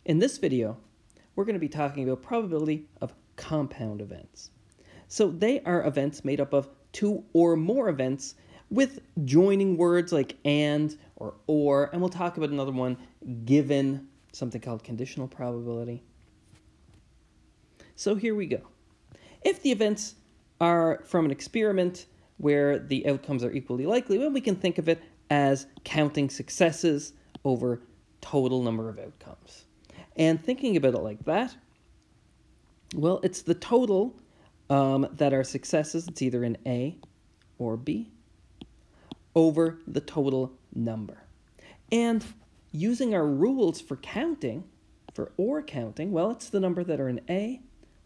In this video, we're going to be talking about probability of compound events. So they are events made up of two or more events with joining words like and or, and we'll talk about another one given something called conditional probability. So here we go. If the events are from an experiment where the outcomes are equally likely, well, we can think of it as counting successes over total number of outcomes. And thinking about it like that, well, it's the total that are successes, it's either in A or B, over the total number. And using our rules for counting, for OR counting, well, it's the number that are in A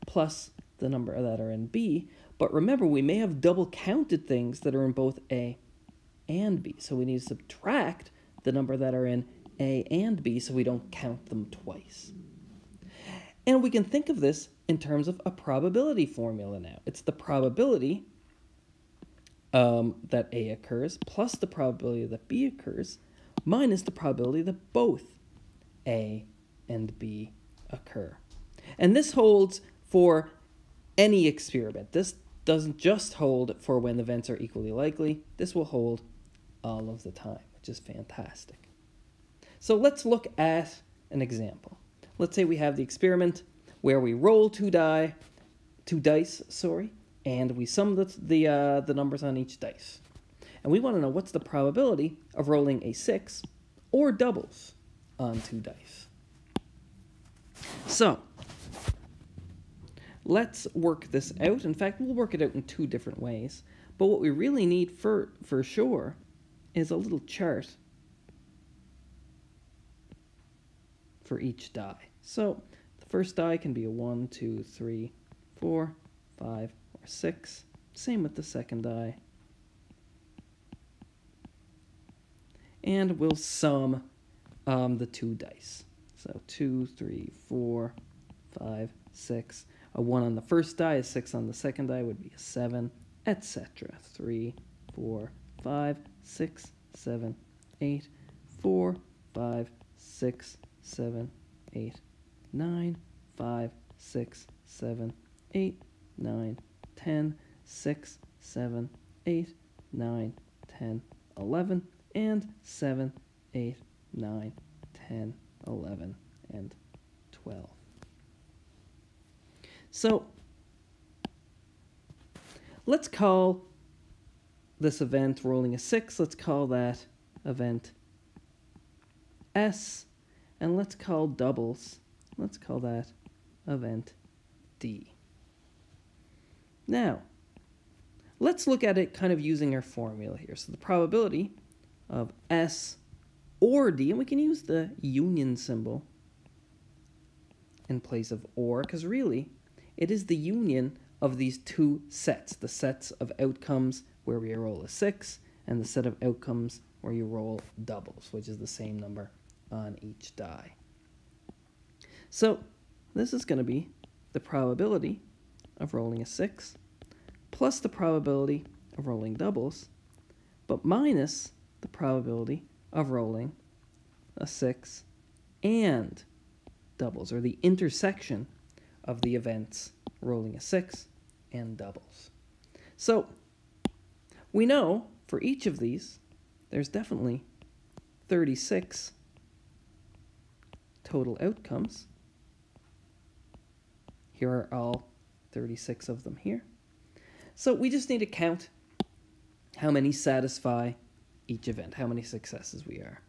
plus the number that are in B. But remember, we may have double counted things that are in both A and B. So we need to subtract the number that are in A and B so we don't count them twice. And we can think of this in terms of a probability formula now. It's the probability that A occurs plus the probability that B occurs minus the probability that both A and B occur. And this holds for any experiment. This doesn't just hold for when events are equally likely. This will hold all of the time, which is fantastic. So let's look at an example. Let's say we have the experiment where we roll two dice, and we sum the numbers on each dice. And we want to know what's the probability of rolling a 6 or doubles on two dice. So let's work this out. In fact, we'll work it out in two different ways. But what we really need for sure is a little chart for each die. So the first die can be a 1, 2, 3, 4, 5, or 6. Same with the second die. And we'll sum the two dice. So 2, 3, 4, 5, 6. A 1 on the first die, a 6 on the second die would be a 7, etc. 3, 4, 5, 6, 7, 8, 4, 5, 6, 7, 8, 9, 5, 6, 7, 8, 9, 10, 6, 7, 8, 9, 10, 11, and 7, 8, 9, 10, 11, and 12. So let's call this event rolling a 6. Let's call that event S. And let's call doubles, let's call that event D. Now, let's look at it kind of using our formula here. So the probability of S or D, and we can use the union symbol in place of OR, because really, it is the union of these two sets, the sets of outcomes where we roll a 6 and the set of outcomes where you roll doubles, which is the same number on each die. So this is going to be the probability of rolling a 6 plus the probability of rolling doubles, but minus the probability of rolling a 6 and doubles, or the intersection of the events rolling a 6 and doubles. So we know for each of these there's definitely 36 total outcomes. Here are all 36 of them here. So we just need to count how many satisfy each event, how many successes we are.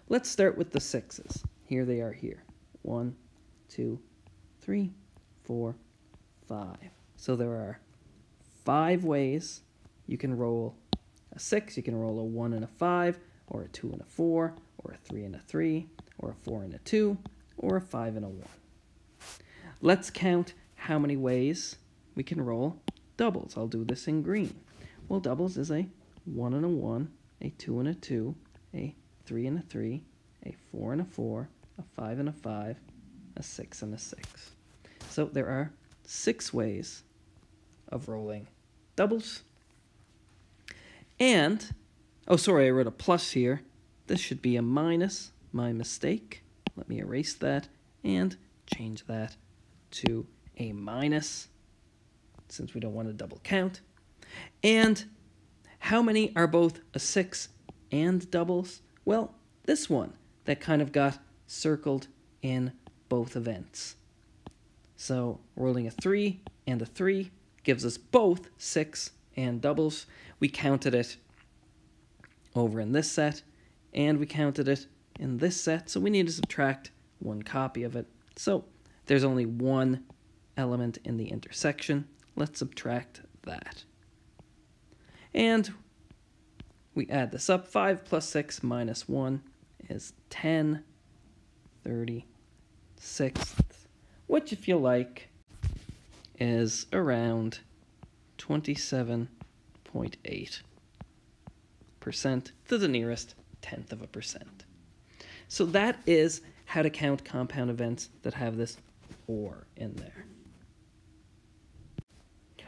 Let's start with the 6s. Here they are here. 1, 2, 3, 4, 5. So there are 5 ways you can roll a 6. You can roll a 1 and a 5, or a 2 and a 4, or a 3 and a 3, or a 4 and a 2, or a 5 and a 1. Let's count how many ways we can roll doubles. I'll do this in green. Well, doubles is a 1 and a 1, a 2 and a 2, a 3 and a 3, a 4 and a 4, a 5 and a 5, a 6 and a 6. So there are 6 ways of rolling doubles. And, oh sorry, I wrote a plus here. This should be a minus, my mistake. Let me erase that. and change that to a minus, since we don't want to double count. And how many are both a 6 and doubles? Well, this one that kind of got circled in both events. So rolling a 3 and a 3 gives us both 6 and doubles. We counted it over in this set, and we counted it in this set, so we need to subtract one copy of it. So there's only one element in the intersection. Let's subtract that. And we add this up. 5 plus 6 minus 1 is 10 36th, which, if you like, is around 27.8% to the nearest 1/10 of a percent. So that is how to count compound events that have this or in there.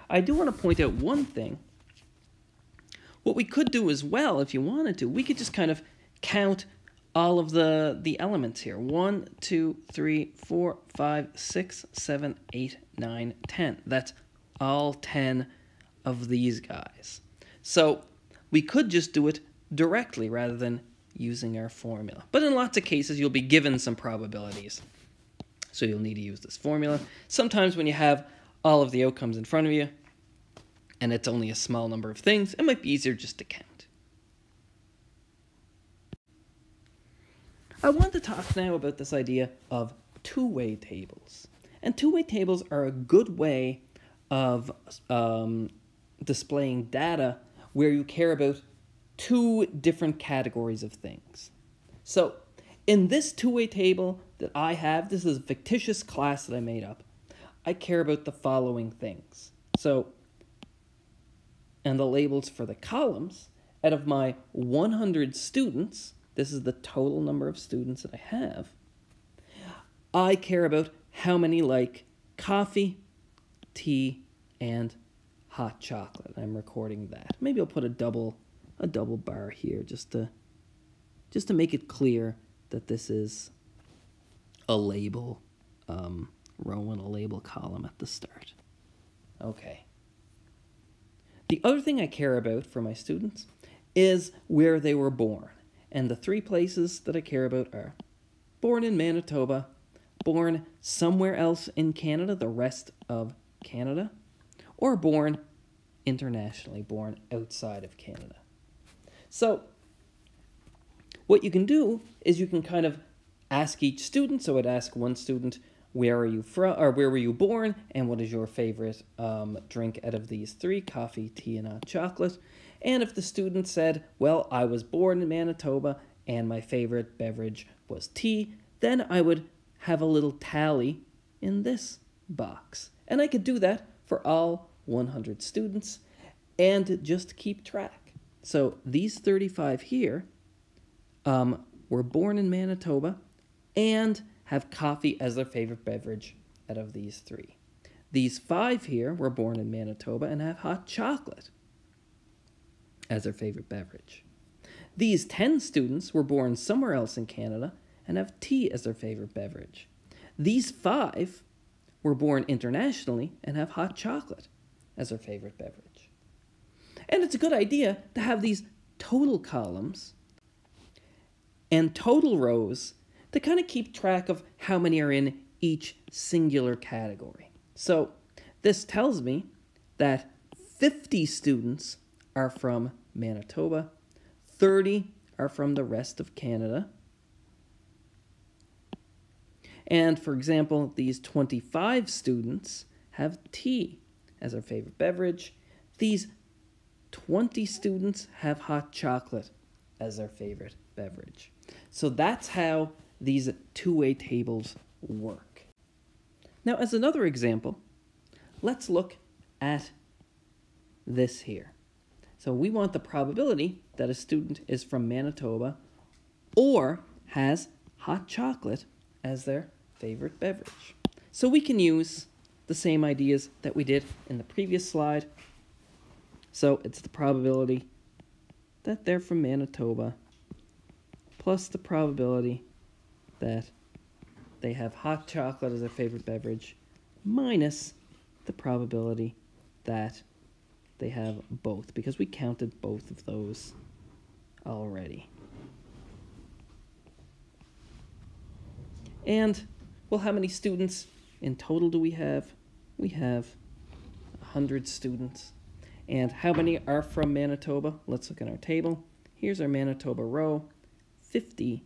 I do want to point out one thing. What we could do as well, if you wanted to, we could just kind of count all of the elements here. 1, 2, 3, 4, 5, 6, 7, 8, 9, 10. That's all 10 of these guys. So we could just do it directly rather than using our formula. But in lots of cases, you'll be given some probabilities. So you'll need to use this formula. Sometimes when you have all of the outcomes in front of you, and it's only a small number of things, it might be easier just to count. I want to talk now about this idea of two-way tables. And two-way tables are a good way of displaying data where you care about two different categories of things. So in this two-way table that I have, this is a fictitious class that I made up, I care about the following things. So, and the labels for the columns, out of my 100 students, this is the total number of students that I have, I care about how many like coffee, tea, and hot chocolate. I'm recording that. Maybe I'll put a double bar here just to make it clear that this is a label row and a label column at the start. Okay. The other thing I care about for my students is where they were born. And the three places that I care about are born in Manitoba, born somewhere else in Canada, the rest of Canada, or born internationally, born outside of Canada. So what you can do is you can kind of ask each student. So I'd ask one student, where are you from, or where were you born, and what is your favorite drink out of these three, coffee, tea, and hot chocolate? And if the student said, well, I was born in Manitoba and my favorite beverage was tea, then I would have a little tally in this box. And I could do that for all 100 students and just keep track. So these 35 here were born in Manitoba and have coffee as their favorite beverage out of these three. These 5 here were born in Manitoba and have hot chocolate as their favorite beverage. These 10 students were born somewhere else in Canada and have tea as their favorite beverage. These 5 were born internationally and have hot chocolate as their favorite beverage. And it's a good idea to have these total columns and total rows to kind of keep track of how many are in each singular category. So this tells me that 50 students are from Manitoba, 30 are from the rest of Canada, and for example, these 25 students have tea as their favorite beverage. These 20 students have hot chocolate as their favorite beverage. So that's how these two-way tables work. Now, as another example, let's look at this here. So we want the probability that a student is from Manitoba or has hot chocolate as their favorite beverage. So we can use the same ideas that we did in the previous slide. So it's the probability that they're from Manitoba plus the probability that they have hot chocolate as their favorite beverage, minus the probability that they have both, because we counted both of those already. And, well, how many students in total do we have? We have 100 students. And how many are from Manitoba? Let's look at our table. Here's our Manitoba row. 50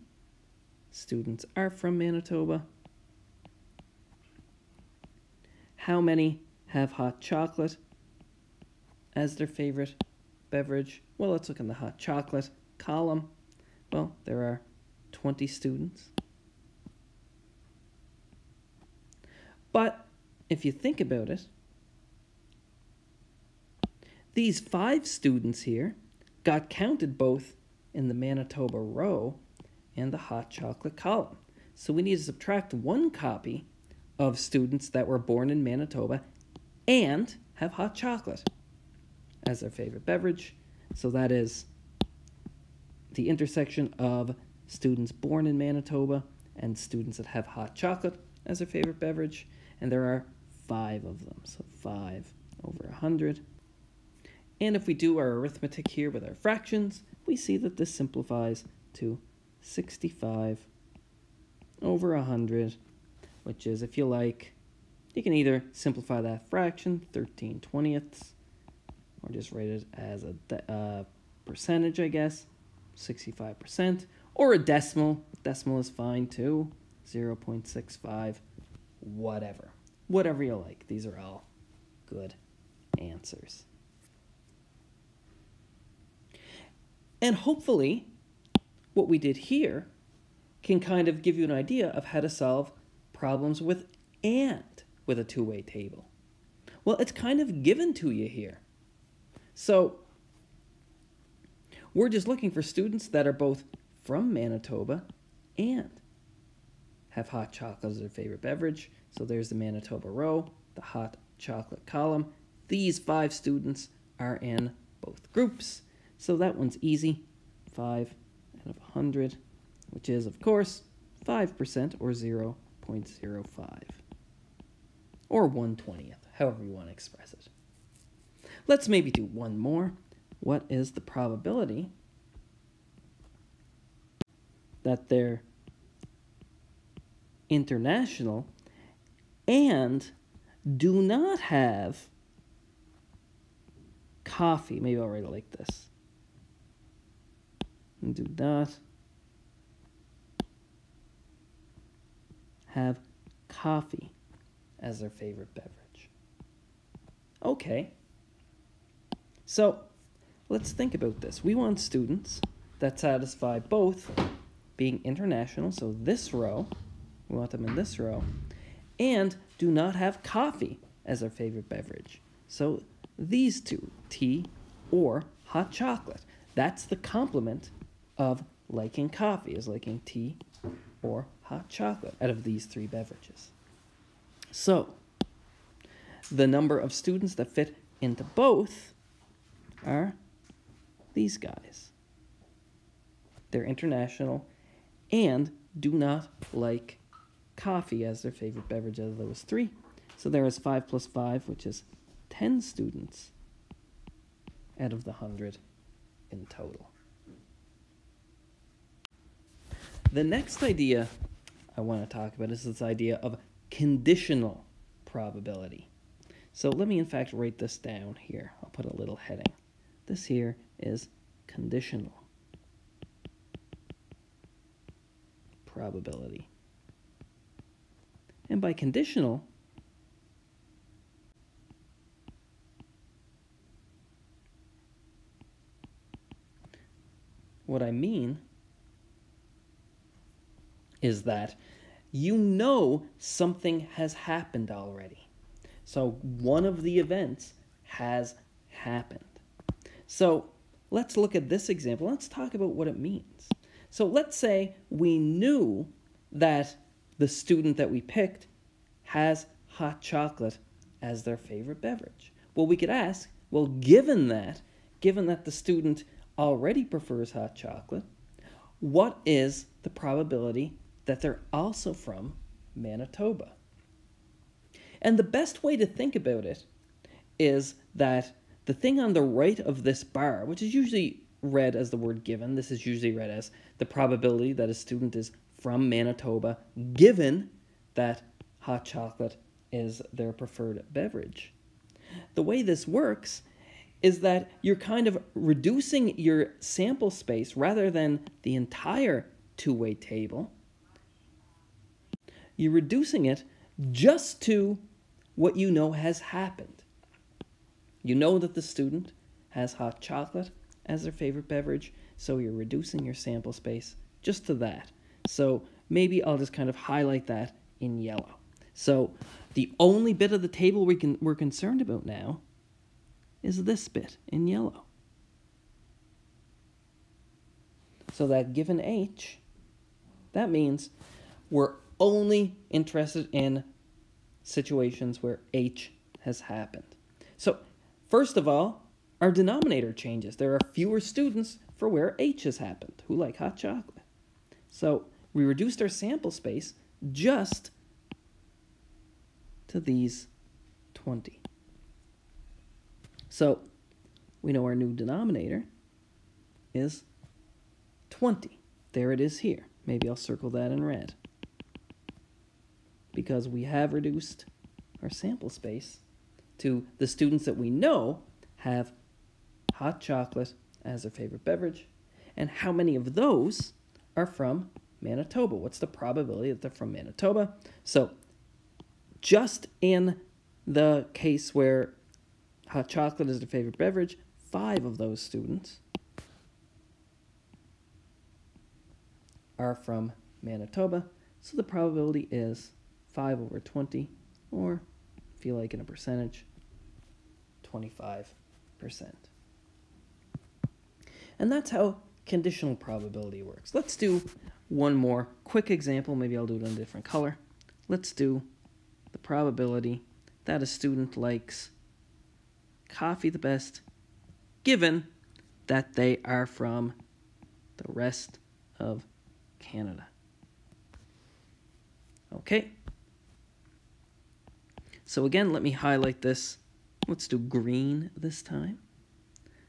students are from Manitoba. How many have hot chocolate as their favorite beverage? Well, let's look in the hot chocolate column. Well, there are 20 students. But if you think about it, these 5 students here got counted both in the Manitoba row and the hot chocolate column. So we need to subtract 1 copy of students that were born in Manitoba and have hot chocolate as their favorite beverage. So that is the intersection of students born in Manitoba and students that have hot chocolate as their favorite beverage. And there are 5 of them, so 5 over 100. And if we do our arithmetic here with our fractions, we see that this simplifies to 65 over 100, which is, if you like, you can either simplify that fraction, 13/20, or just write it as a percentage, I guess, 65%, or a decimal. Decimal is fine too, 0.65, whatever. Whatever you like. These are all good answers. And hopefully, what we did here can kind of give you an idea of how to solve problems with and with a two-way table. Well, it's kind of given to you here. So we're just looking for students that are both from Manitoba and have hot chocolate as their favorite beverage. So there's the Manitoba row, the hot chocolate column. These 5 students are in both groups. So that one's easy. 5 out of 100, which is, of course, 5% or 0.05. Or 1/20th, however you want to express it. Let's maybe do one more. What is the probability that they're international and do not have coffee? Maybe I'll write it like this. And do not have coffee as their favorite beverage. Okay. So let's think about this. We want students that satisfy both being international, so this row, we want them in this row, and do not have coffee as their favorite beverage. So these two, tea or hot chocolate. That's the complement of liking coffee, is liking tea or hot chocolate out of these 3 beverages. So the number of students that fit into both are these guys. They're international and do not like coffee as their favorite beverage out of those 3. So there is 5 plus 5, which is 10 students out of the 100 in total. The next idea I want to talk about is this idea of conditional probability. So let me in fact write this down here. I'll put a little heading. This here is conditional probability. And by conditional, what I mean is that you know something has happened already. So one of the events has happened. So let's look at this example. Let's talk about what it means. So let's say we knew that the student that we picked has hot chocolate as their favorite beverage. Well, we could ask, well, given that the student already prefers hot chocolate, what is the probability that they're also from Manitoba. And the best way to think about it is that the thing on the right of this bar, which is usually read as the word given, this is usually read as the probability that a student is from Manitoba, given that hot chocolate is their preferred beverage. The way this works is that you're kind of reducing your sample space rather than the entire two-way table. You're reducing it just to what you know has happened. You know that the student has hot chocolate as their favorite beverage, so you're reducing your sample space just to that. So maybe I'll just kind of highlight that in yellow. So the only bit of the table we're concerned about now is this bit in yellow. So that given H, that means we're only interested in situations where H has happened. So first of all, our denominator changes. There are fewer students for where H has happened who like hot chocolate. So we reduced our sample space just to these 20. So we know our new denominator is 20. There it is here. Maybe I'll circle that in red, because we have reduced our sample space to the students that we know have hot chocolate as their favorite beverage, and how many of those are from Manitoba. What's the probability that they're from Manitoba? So just in the case where hot chocolate is their favorite beverage, 5 of those students are from Manitoba. So the probability is 5 over 20, or if you like in a percentage, 25%. And that's how conditional probability works. Let's do one more quick example. Maybe I'll do it in a different color. Let's do the probability that a student likes coffee the best, given that they are from the rest of Canada. Okay. So again, let me highlight this. Let's do green this time.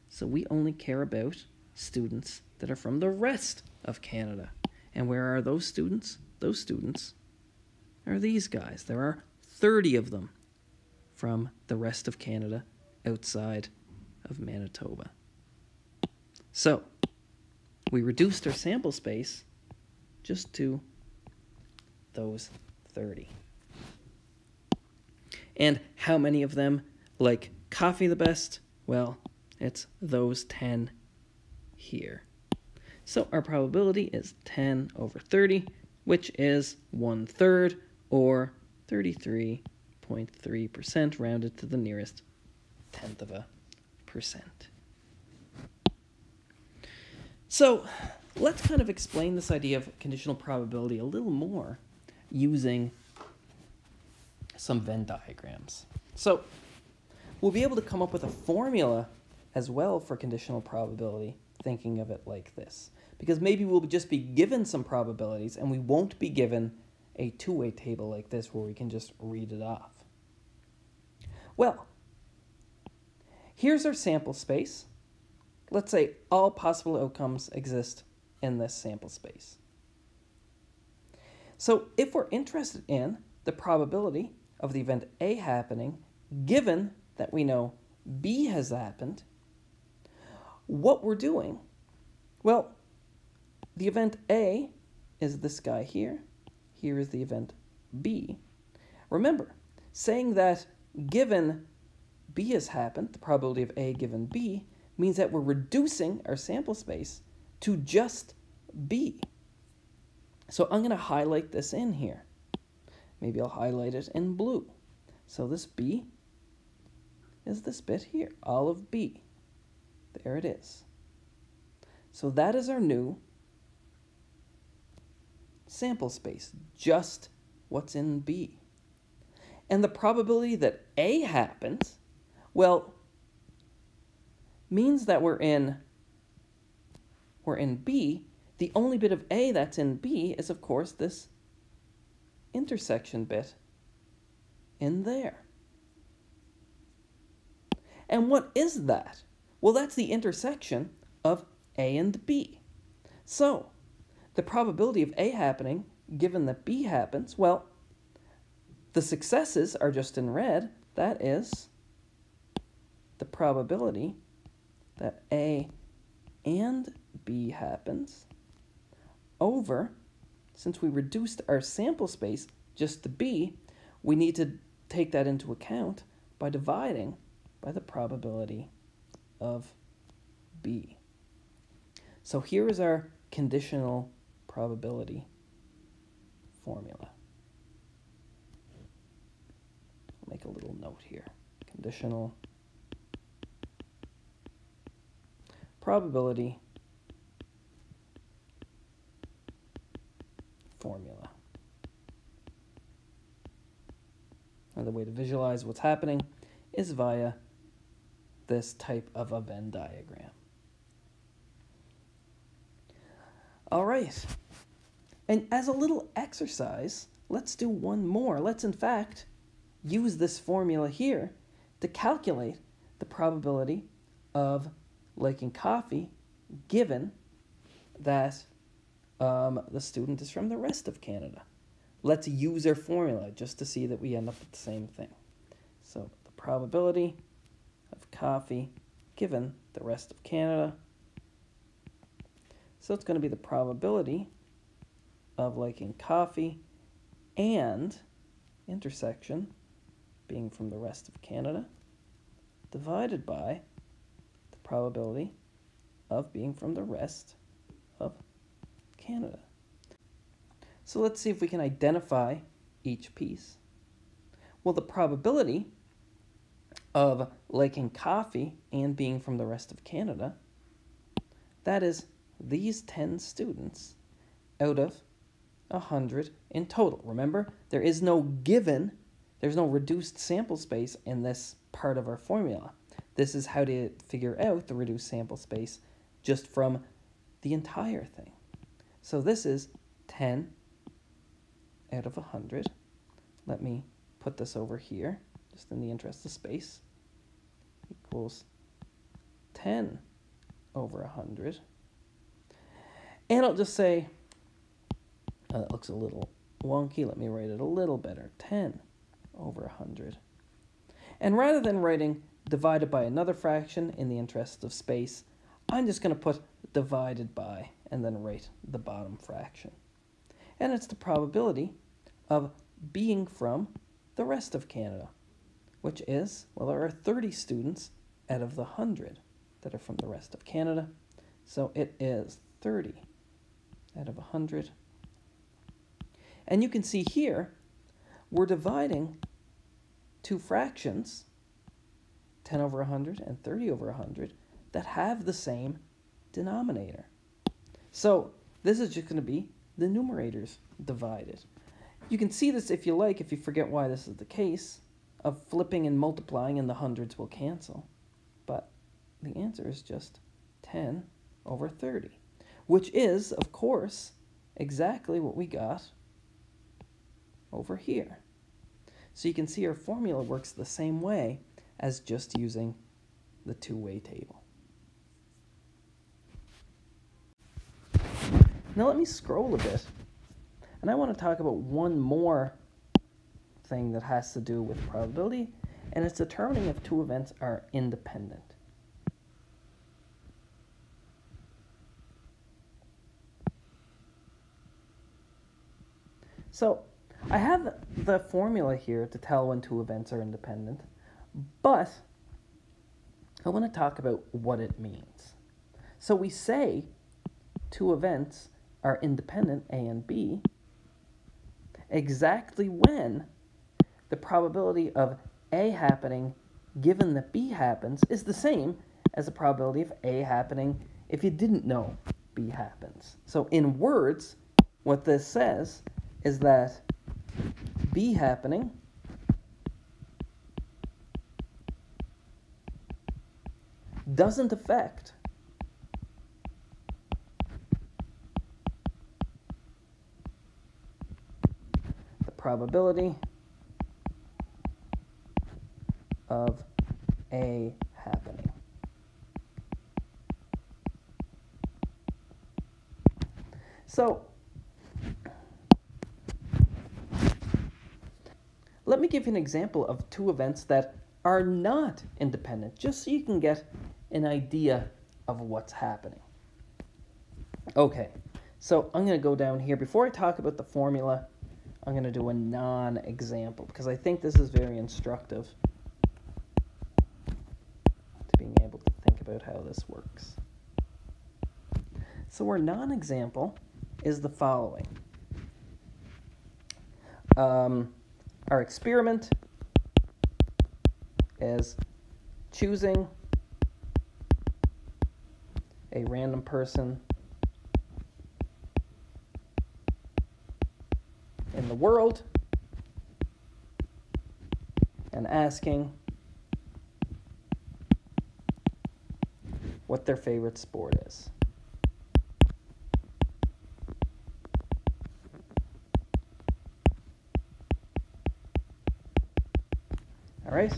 So we only care about students that are from the rest of Canada. And where are those students? Those students are these guys. There are 30 of them from the rest of Canada outside of Manitoba. So we reduced our sample space just to those 30. And how many of them like coffee the best? Well, it's those 10 here. So our probability is 10 over 30, which is 1/3, or 33.3%, rounded to the nearest 0.1%. So let's kind of explain this idea of conditional probability a little more using some Venn diagrams. So we'll be able to come up with a formula as well for conditional probability, thinking of it like this. Because maybe we'll just be given some probabilities and we won't be given a two-way table like this where we can just read it off. Well, here's our sample space. Let's say all possible outcomes exist in this sample space. So if we're interested in the probability of the event A happening, given that we know B has happened, what we're doing, well, the event A is this guy here. Here is the event B. Remember, saying that given B has happened, the probability of A given B, means that we're reducing our sample space to just B. So I'm going to highlight this in here. Maybe I'll highlight it in blue. So this B is this bit here, all of B. There it is. So that is our new sample space, just what's in B. And the probability that A happens, well, means that we're in B. The only bit of A that's in B is, of course, this intersection bit in there. And what is that? Well, that's the intersection of A and B. So, the probability of A happening, given that B happens, well, the successes are just in red. That is the probability that A and B happens over, since we reduced our sample space just to B, we need to take that into account by dividing by the probability of B. So here is our conditional probability formula. I'll make a little note here. Conditional probability formula. Another way to visualize what's happening is via this type of a Venn diagram. All right. And as a little exercise, let's do one more. Let's, in fact, use this formula here to calculate the probability of liking coffee given that the student is from the rest of Canada. Let's use our formula just to see that we end up with the same thing. So the probability of coffee given the rest of Canada. So it's going to be the probability of liking coffee and intersection being from the rest of Canada divided by the probability of being from the rest of Canada. So let's see if we can identify each piece. Well, the probability of liking coffee and being from the rest of Canada, that is these 10 students out of 100 in total. Remember, there is no given, there's no reduced sample space in this part of our formula. This is how to figure out the reduced sample space just from the entire thing. So this is 10 out of 100. Let me put this over here, just in the interest of space, equals 10 over 100. And I'll just say, that looks a little wonky. Let me write it a little better. 10 over 100. And rather than writing divided by another fraction in the interest of space, I'm just going to put divided by and then write the bottom fraction. And it's the probability of being from the rest of Canada, which is, well, there are 30 students out of the 100 that are from the rest of Canada. So it is 30 out of 100. And you can see here, we're dividing two fractions, 10 over 100 and 30 over 100, that have the same denominator. So this is just going to be the numerators divided. You can see this if you like, if you forget why this is the case, of flipping and multiplying and the hundreds will cancel. But the answer is just 10 over 30, which is, of course, exactly what we got over here. So you can see our formula works the same way as just using the two-way table. Now let me scroll a bit, and I want to talk about one more thing that has to do with probability, and it's determining if two events are independent. So I have the formula here to tell when two events are independent, but I want to talk about what it means. So we say two events are independent, A and B, exactly when the probability of A happening given that B happens is the same as the probability of A happening if you didn't know B happens. So in words, what this says is that B happening doesn't affect probability of A happening. So let me give you an example of two events that are not independent, just so you can get an idea of what's happening. Okay, so I'm going to go down here. Before I talk about the formula, I'm going to do a non-example, because I think this is very instructive to being able to think about how this works. So our non-example is the following. Our experiment is choosing a random person in the world and asking what their favorite sport is. All right?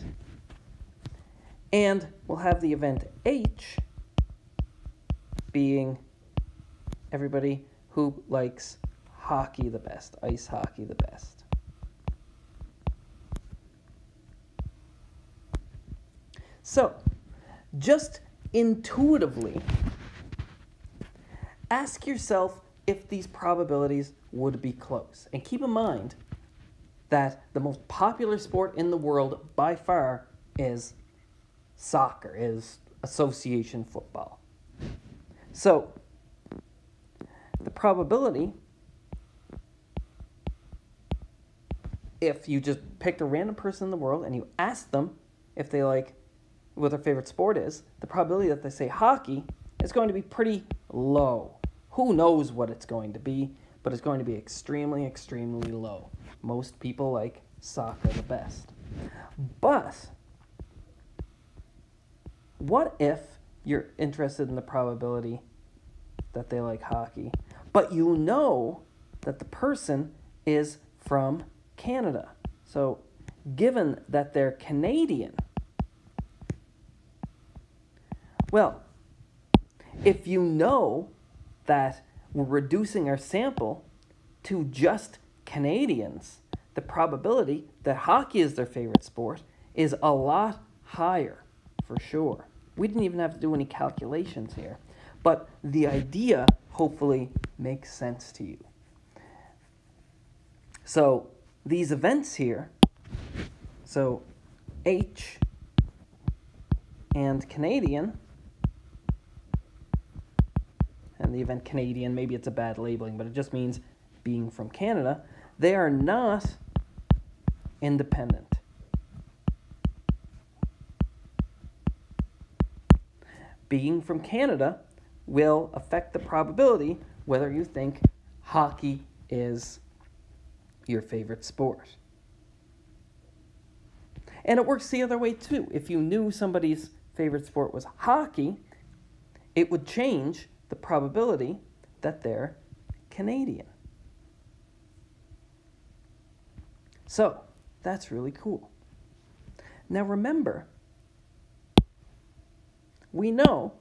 And we'll have the event H being everybody who likes hockey the best, ice hockey the best. So, just intuitively, ask yourself if these probabilities would be close. And keep in mind that the most popular sport in the world by far is soccer, is association football. So, the probability, if you just picked a random person in the world and you asked them if they like what their favorite sport is, the probability that they say hockey is going to be pretty low. Who knows what it's going to be, but it's going to be extremely, extremely low. Most people like soccer the best. But what if you're interested in the probability that they like hockey, but you know that the person is from Canada? So given that they're Canadian, well, if you know that we're reducing our sample to just Canadians, the probability that hockey is their favorite sport is a lot higher, for sure. We didn't even have to do any calculations here, but the idea hopefully makes sense to you. So these events here, so H and Canadian, and the event Canadian, maybe it's a bad labeling, but it just means being from Canada, they are not independent. Being from Canada will affect the probability whether you think hockey is your favorite sport. And it works the other way too. If you knew somebody's favorite sport was hockey, it would change the probability that they're Canadian. So, that's really cool. Now remember, we know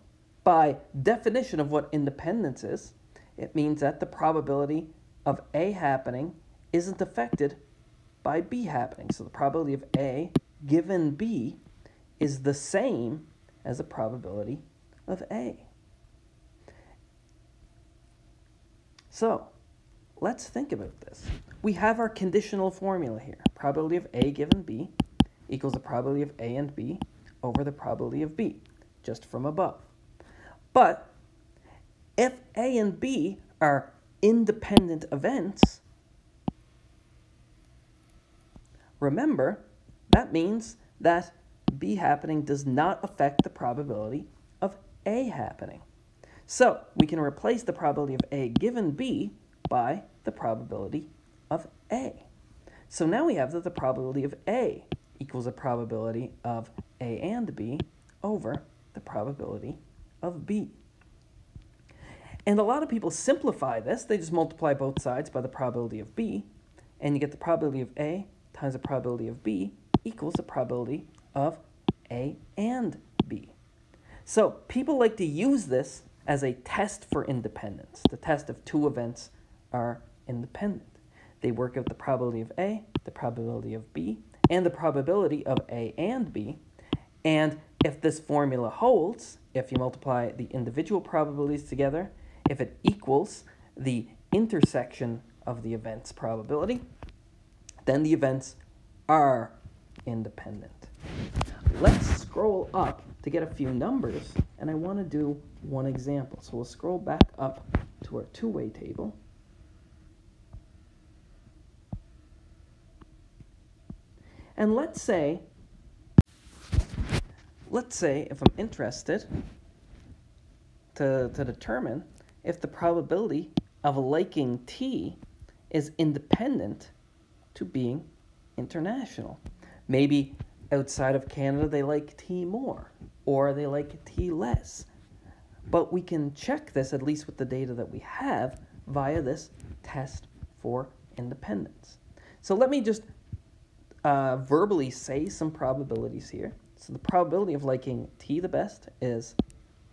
by definition of what independence is, it means that the probability of A happening isn't affected by B happening. So the probability of A given B is the same as the probability of A. So, let's think about this. We have our conditional formula here. Probability of A given B equals the probability of A and B over the probability of B, just from above. But if A and B are independent events, remember, that means that B happening does not affect the probability of A happening. So we can replace the probability of A given B by the probability of A. So now we have that the probability of A equals the probability of A and B over the probability of B. And a lot of people simplify this. They just multiply both sides by the probability of B, and you get the probability of A times the probability of B equals the probability of A and B. So people like to use this as a test for independence, the test if two events are independent. They work out the probability of A, the probability of B, and the probability of A and B. And if this formula holds, if you multiply the individual probabilities together, if it equals the intersection of the event's probability, then the events are independent. Let's scroll up to get a few numbers, and I want to do one example. So we'll scroll back up to our two-way table. And let's say if I'm interested to determine if the probability of liking T is independent to being international. Maybe outside of Canada they like T more, or they like T less. But we can check this, at least with the data that we have, via this test for independence. So let me just verbally say some probabilities here. So the probability of liking T the best is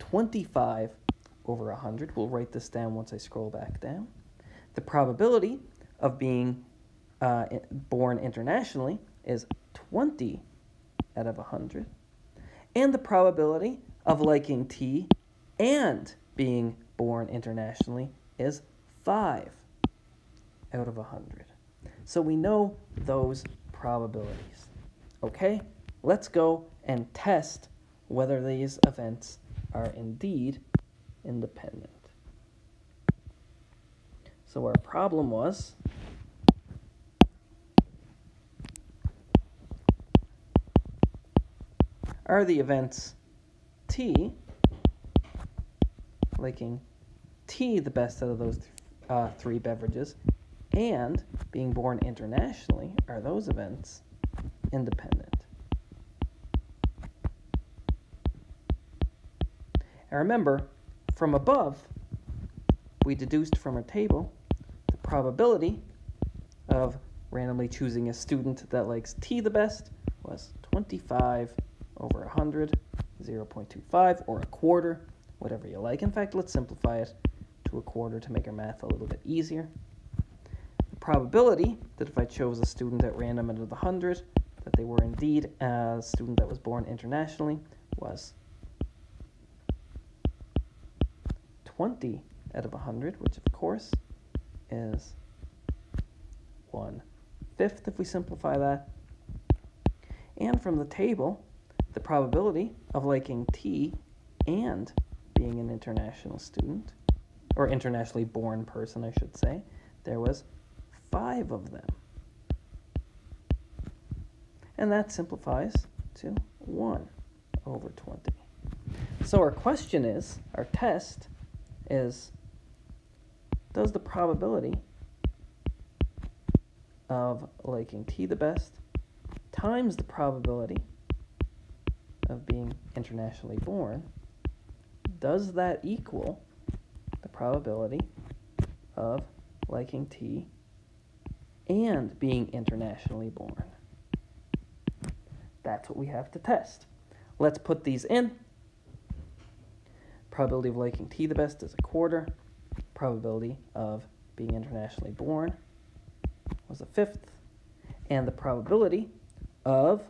25 over 100. We'll write this down once I scroll back down. The probability of being born internationally is 20 out of 100. And the probability of liking T and being born internationally is 5 out of 100. So we know those probabilities. Okay, let's go and test whether these events are indeed independent. So our problem was are the events T, liking T the best out of those three beverages, and being born internationally, are those events independent? And remember, from above, we deduced from our table the probability of randomly choosing a student that likes T the best was 25 over 100, 0.25, or a quarter, whatever you like. In fact, let's simplify it to a quarter to make our math a little bit easier. The probability that if I chose a student at random out of the 100, that they were indeed a student that was born internationally was 20 out of 100, which of course is 1/5 if we simplify that. And from the table, the probability of liking T and being an international student, or internationally born person, I should say, there was 5 of them. And that simplifies to 1 over 20. So our question is, our test is, does the probability of liking T the best times the probability of being internationally born, does that equal the probability of liking T and being internationally born? That's what we have to test. Let's put these in. Probability of liking T the best is a quarter. Probability of being internationally born was a 1/5. And the probability of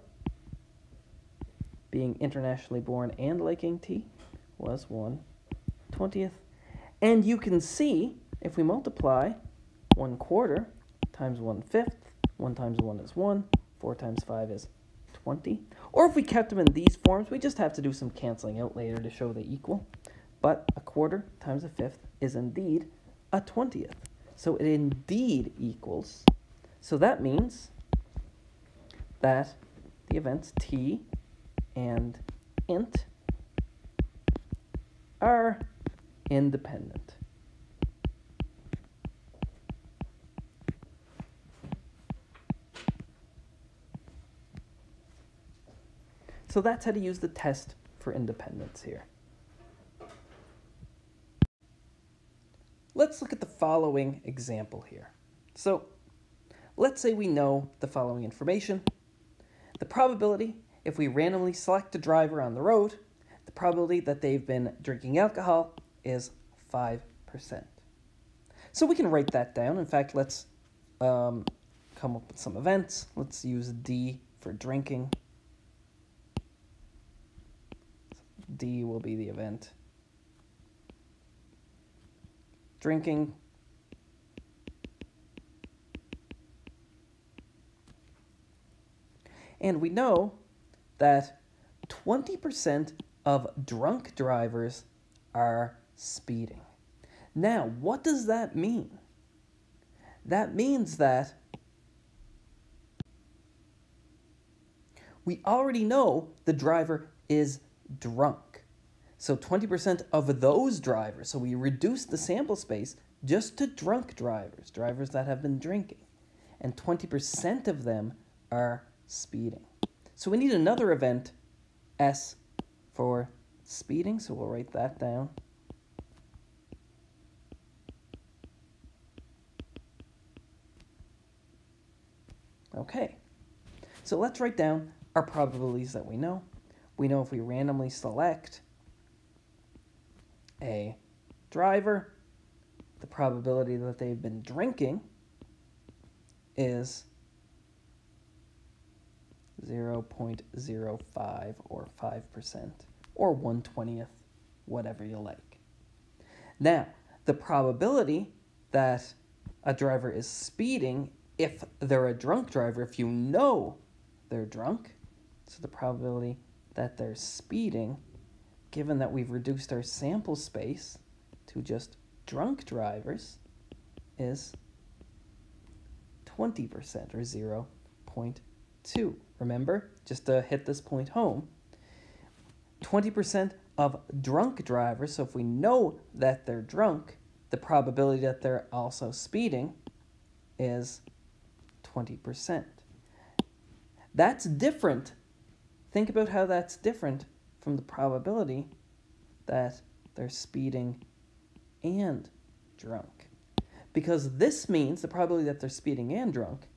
being internationally born and liking T was 1/20. And you can see, if we multiply 1/4 times 1/5, 1 times 1 is 1, 4 times 5 is 20. Or if we kept them in these forms, we just have to do some canceling out later to show they equal. But a quarter times a 1/5 is indeed a 20th. So it indeed equals. So that means that the events T and int are independent. So that's how to use the test for independence here. Let's look at the following example here. So let's say we know the following information. The probability, if we randomly select a driver on the road, the probability that they've been drinking alcohol is 5%. So we can write that down. In fact, let's come up with some events. Let's use D for drinking. D will be the event. Drinking. And we know that 20% of drunk drivers are speeding. Now, what does that mean? That means that we already know the driver is drunk. So 20% of those drivers, so we reduce the sample space just to drunk drivers, drivers that have been drinking. And 20% of them are speeding. So we need another event, S, for speeding, so we'll write that down. Okay, so let's write down our probabilities that we know. We know if we randomly select a driver, the probability that they've been drinking is 0.05 or 5% or 1/20th, whatever you like. Now, the probability that a driver is speeding, if they're a drunk driver, if you know they're drunk, so the probability that they're speeding, given that we've reduced our sample space to just drunk drivers, is 20% or 0.2. Remember, just to hit this point home, 20% of drunk drivers, so if we know that they're drunk, the probability that they're also speeding is 20%. That's different. Think about how that's different from the probability that they're speeding and drunk. Because this means the probability that they're speeding and drunk,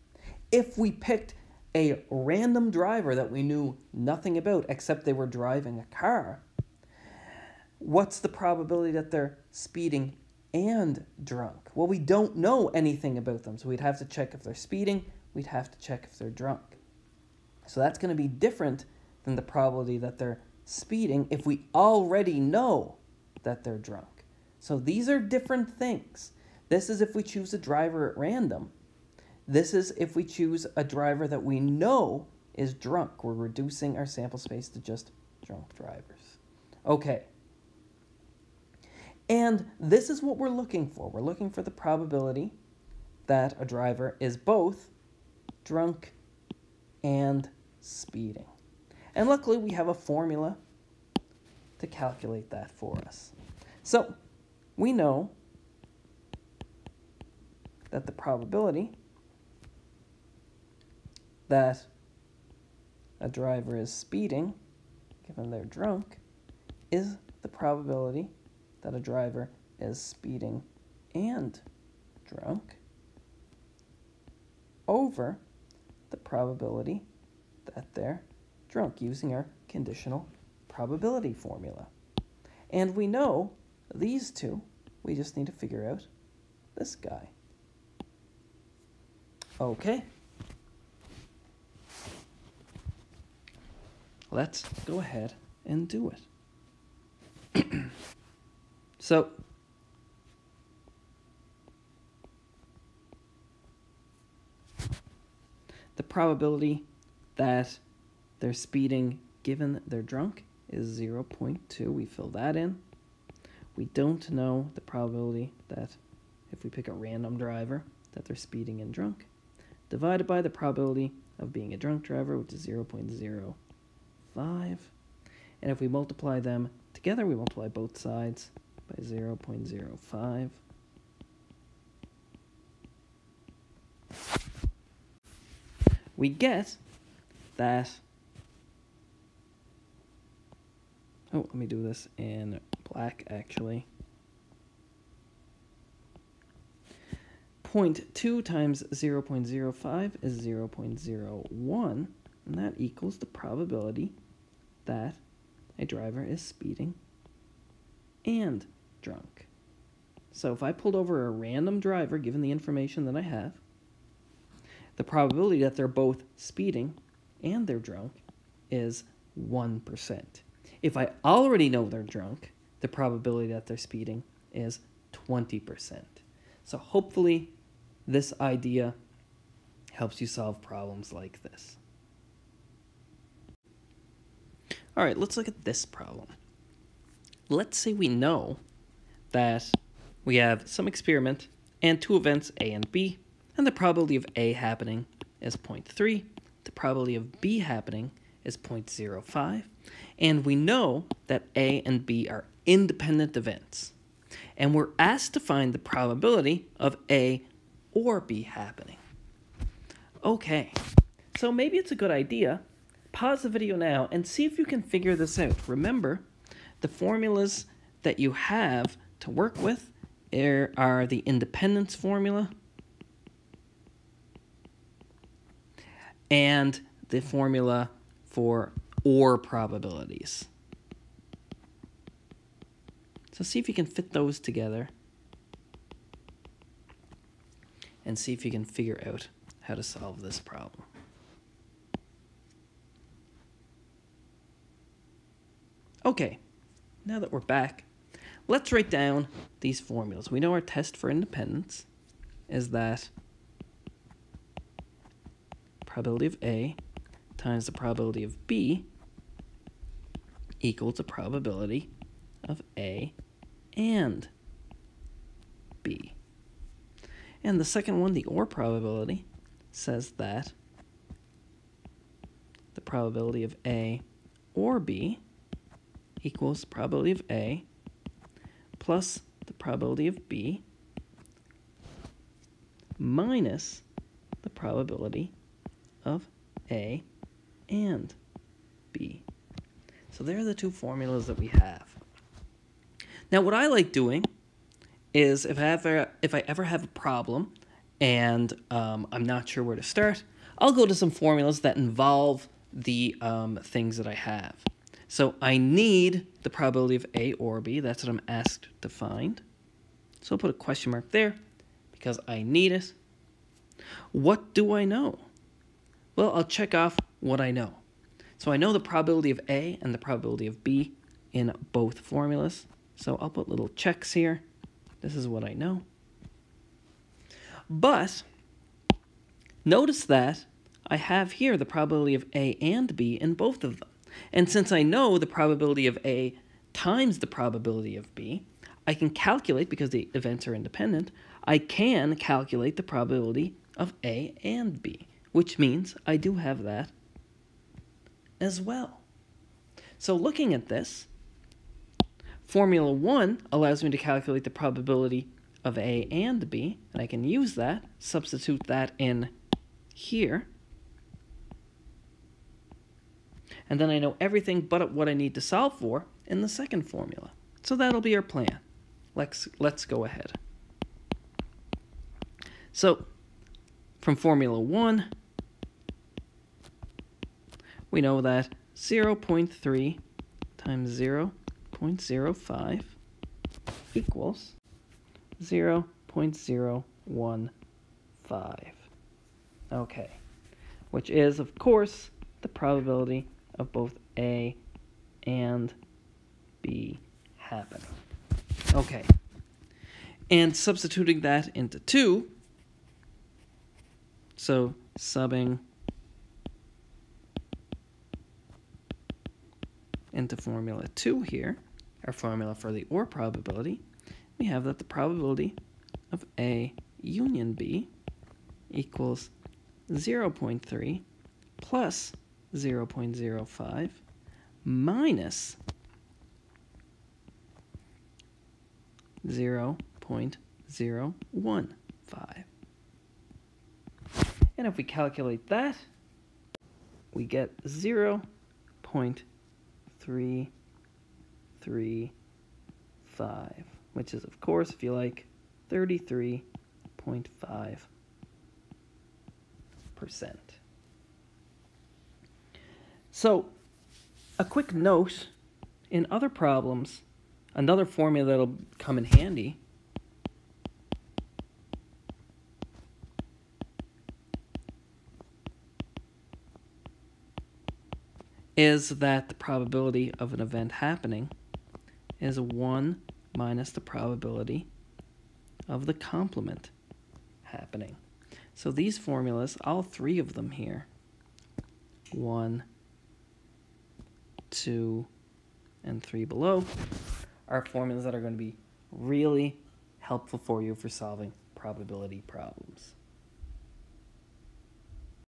if we picked a random driver that we knew nothing about except they were driving a car, what's the probability that they're speeding and drunk? Well, we don't know anything about them, so we'd have to check if they're speeding, we'd have to check if they're drunk. So that's going to be different than the probability that they're speeding if we already know that they're drunk. So these are different things. This is if we choose a driver at random. This is if we choose a driver that we know is drunk. We're reducing our sample space to just drunk drivers. Okay. And this is what we're looking for. We're looking for the probability that a driver is both drunk and speeding. And luckily, we have a formula to calculate that for us. So we know that the probability that a driver is speeding, given they're drunk, is the probability that a driver is speeding and drunk over the probability that they're drunk, using our conditional probability formula. And we know these two, we just need to figure out this guy. Okay. Let's go ahead and do it. So, the probability that they're speeding given they're drunk is 0.2. We fill that in. We don't know the probability that if we pick a random driver that they're speeding and drunk, divided by the probability of being a drunk driver, which is 0.05. And if we multiply them together, we multiply both sides by 0.05. We get that, oh, let me do this in black actually, 0.2 times 0.05 is 0.01, and that equals the probability that a driver is speeding and drunk. So if I pulled over a random driver, given the information that I have, the probability that they're both speeding and they're drunk is 1%. If I already know they're drunk, the probability that they're speeding is 20%. So hopefully this idea helps you solve problems like this. All right, let's look at this problem. Let's say we know that we have some experiment and two events, A and B, and the probability of A happening is 0.3, the probability of B happening is 0.05, and we know that A and B are independent events. And we're asked to find the probability of A or B happening. Okay, so maybe it's a good idea. Pause the video now and see if you can figure this out. Remember, the formulas that you have to work with are the independence formula and the formula for OR probabilities. So see if you can fit those together and see if you can figure out how to solve this problem. Okay, now that we're back, let's write down these formulas. We know our test for independence is that probability of A times the probability of B equals the probability of A and B. And the second one, the OR probability, says that the probability of A or B equals the probability of A plus the probability of B minus the probability of A and B. So there are the two formulas that we have. Now what I like doing is if I ever have a problem and I'm not sure where to start, I'll go to some formulas that involve the things that I have. So I need the probability of A or B. That's what I'm asked to find. So I'll put a question mark there because I need it. What do I know? Well, I'll check off what I know. So I know the probability of A and the probability of B in both formulas. So I'll put little checks here. This is what I know. But notice that I have here the probability of A and B in both of them. And since I know the probability of A times the probability of B, I can calculate, because the events are independent, I can calculate the probability of A and B, which means I do have that as well. So looking at this, Formula 1 allows me to calculate the probability of A and B, and I can use that, substitute that in here, and then I know everything but what I need to solve for in the second formula. So that'll be our plan. Let's go ahead. So from Formula 1, we know that 0.3 times 0.05 equals 0.015. Okay, which is, of course, the probability of both A and B happening. Okay, and substituting that into 2, so subbing into Formula 2 here, our formula for the OR probability, we have that the probability of A union B equals 0.3 plus 0.05 minus 0.015. And if we calculate that, we get 0.335, which is, of course, if you like, 33.3 0.5%. So, a quick note, in other problems, another formula that'll come in handy is that the probability of an event happening is 1 minus the probability of the complement happening. So these formulas, all three of them here, 1, 2, and 3 below, are formulas that are going to be really helpful for you for solving probability problems.